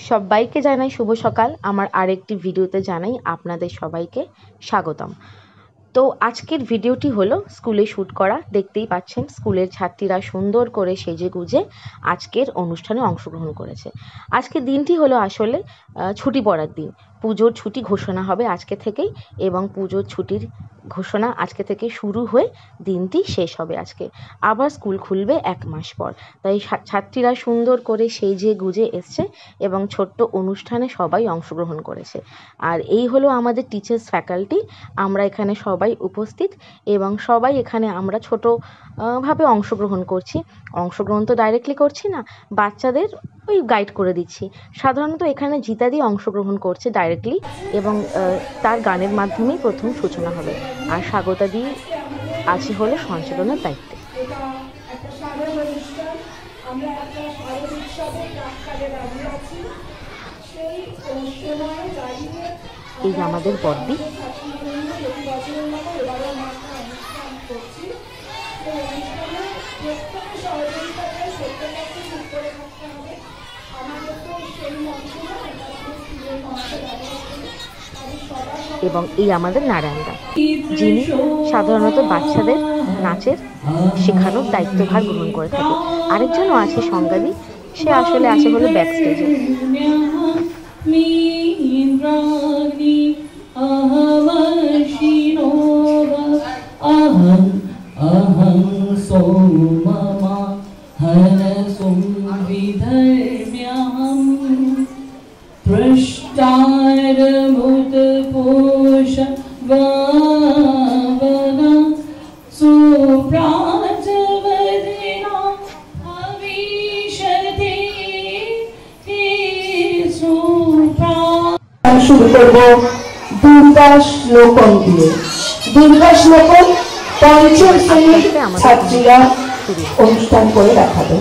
সবাইকে জানাই শুভ সকাল। আমার আরেকটি ভিডিওতে জানাই আপনাদের সবাইকে স্বাগতম। তো আজকের ভিডিওটি হলো স্কুলে শ্যুট করা। দেখতেই পাচ্ছেন স্কুলের ছাত্রীরা সুন্দর করে সেজেগুজে আজকের অনুষ্ঠানে অংশগ্রহণ করেছে। আজকের দিনটি হলো আসলে ছুটি পড়ার দিন। পুজোর ছুটি ঘোষণা হবে আজকে থেকেই এবং পুজোর ছুটির ঘোষণা আজকে থেকে শুরু হয়ে দিনটি শেষ হবে আজকে। আবার স্কুল খুলবে 1 মাস পর। তাই ছাত্রীরা সুন্দর করে সেজে গুজে এসছে এবং ছোট্ট অনুষ্ঠানে সবাই অংশগ্রহণ করেছে। আর এই হলো আমাদের টিচার্স ফ্যাকাল্টি। আমরা এখানে সবাই উপস্থিত এবং সবাই এখানে আমরা ছোট ভাবে অংশগ্রহণ করছি। অংশগ্রহণ তো ডাইরেক্টলি করছি না, বাচ্চাদের ওই গাইড করে দিচ্ছি। সাধারণত এখানে জিতাদি অংশগ্রহণ করছে ডাইরেক্টলি এবং তার গানের মাধ্যমেই প্রথম সূচনা হবে। আর স্বাগতাদি আছে হলো সঞ্চালনের দায়িত্বে। এই আমাদের বড়দি। এবং এই আমাদের নারায়ণদা, যিনি সাধারণত বাচ্চাদের নাচের শেখানোর দায়িত্বভার গ্রহণ করে থাকে। আরেকজনও আছে সংগাদি, সে আসলে আছে হলো ব্যাক স্টেজে। শুরু করবো দুর্গা শ্লোকন দিয়ে। দুর্গা শ্লোকন পঞ্চম শ্রেণীর ছাত্রীরা অনুষ্ঠান করে দেখাবে।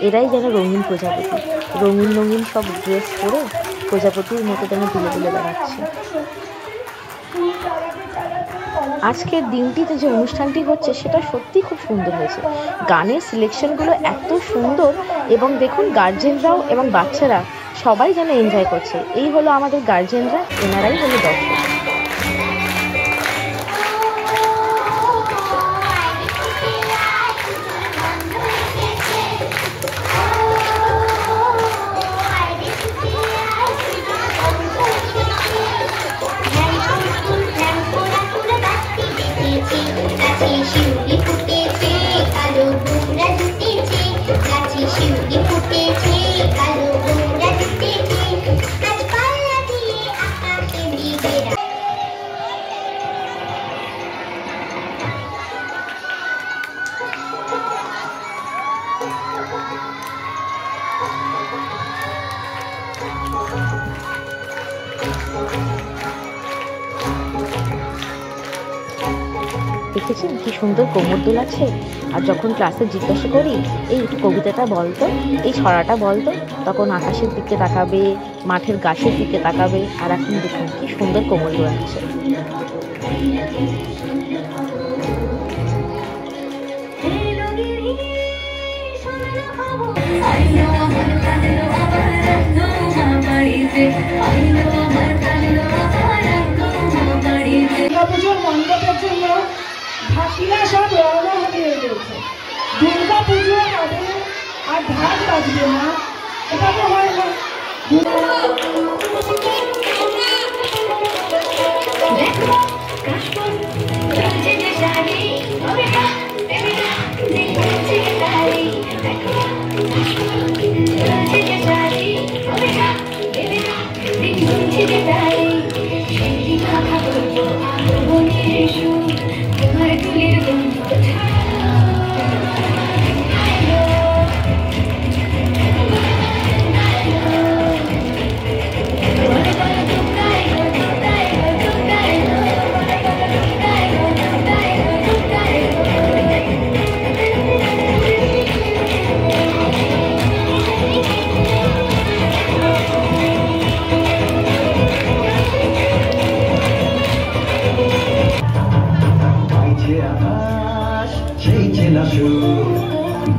এরাই যেন রঙিন প্রজাপতি, রঙিন রঙিন সব ড্রেস পরে প্রজাপতির মতো যেন দুলে দুলে বেড়াচ্ছে। আজকের দিনটিতে যে অনুষ্ঠানটি হচ্ছে সেটা সত্যি খুব সুন্দর হয়েছে। গানের সিলেকশনগুলো এত সুন্দর এবং দেখুন গার্জেনরাও এবং বাচ্চারা সবাই যেন এনজয় করছে। এই হলো আমাদের গার্জেনরা, এনারাই হলো দর্শক। দেখেছেন কি সুন্দর কোমর দোলাচ্ছে। আর যখন ক্লাসে জিজ্ঞাসা করি এই কবিতাটা বলতো, এই ছড়াটা বলতো, তখন আকাশের দিকে তাকাবে, মাঠের গাছের দিকে তাকাবে। আর এখন দেখুন কি সুন্দর কোমর দোলাচ্ছে। I know I'm এভাবে হয় না।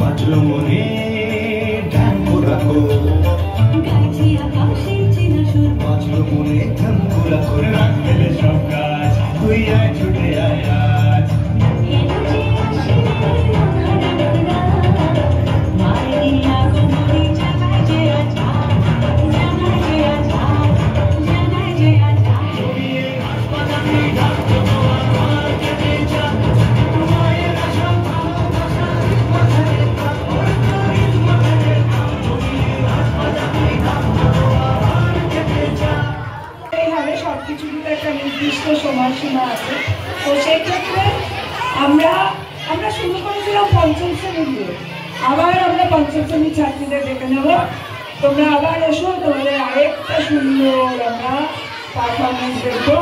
বাঁচলো মনে ঢাকো রাখো বাঁচলো মনে ঢাকো রাখো রাখ ফেলে সব কাজ তুই আয় ছুটে আয় আজ সবকিছুরই একটা নির্দিষ্ট সময়সীমা আছে। তো সেই ক্ষেত্রে আমরা শুরু করেছিলাম পঞ্চম শ্রেণী দিয়ে, আবার আমরা পঞ্চম শ্রেণীর ছাত্রীদের ডেকে নেব। তোমরা আবার এসো, তোমাদের আরেকটা সুন্দর আমরা পারফরমেন্স দেখবো।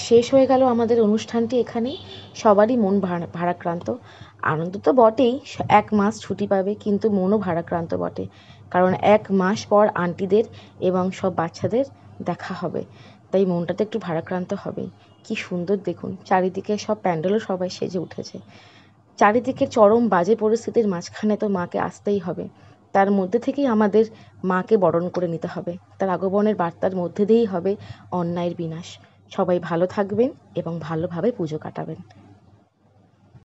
শেষ হয়ে গেল আমাদের অনুষ্ঠানটি এখানেই। সবারই মন ভারাক্রান্ত। আনন্দ তো বটেই, 1 মাস ছুটি পাবে, কিন্তু মনও ভারাক্রান্ত বটে। কারণ 1 মাস পর আন্টিদের এবং সব বাচ্চাদের দেখা হবে, তাই মনটা তো একটু ভারাক্রান্ত হবেই। কি সুন্দর দেখুন, চারিদিকে সব প্যান্ডেলও সবাই সেজে উঠেছে। চারিদিকে চরম বাজে পরিস্থিতির মাঝখানে তো মাকে আসতেই হবে। তার মধ্যে থেকেই আমাদের মাকে বরণ করে নিতে হবে। তার আগমনের বার্তার মধ্যে দিয়েই হবে অন্যায়ের বিনাশ। সবাই ভালো থাকবেন এবং ভালোভাবে পুজো কাটাবেন।